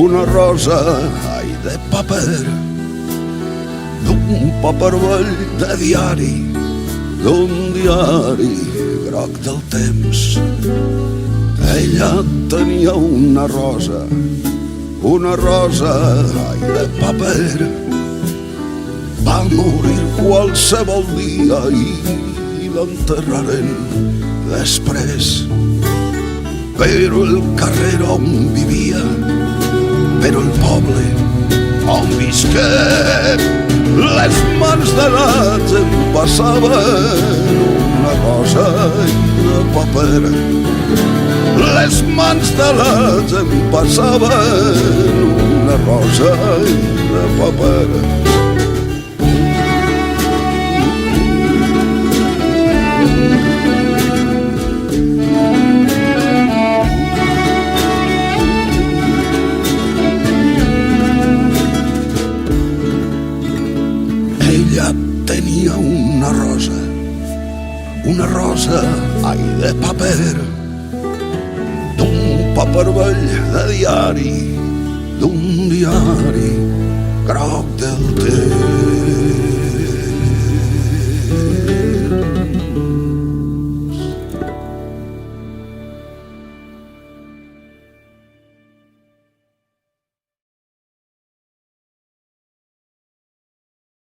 una rosa, ai, de paper, d'un paper vell de diari, d'un diari groc del temps. Ella tenia una rosa, ai, de paper. Va morir qualsevol dia i l'enterraren després. Però el carrer on vivia, però el poble on visqué, les mans de la gent passaven una rosa de paper. Les mans de la gent passaven una rosa de paper. Ella tenia una rosa, ai, de paper, d'un paper vell de diari, d'un diari groc del temps.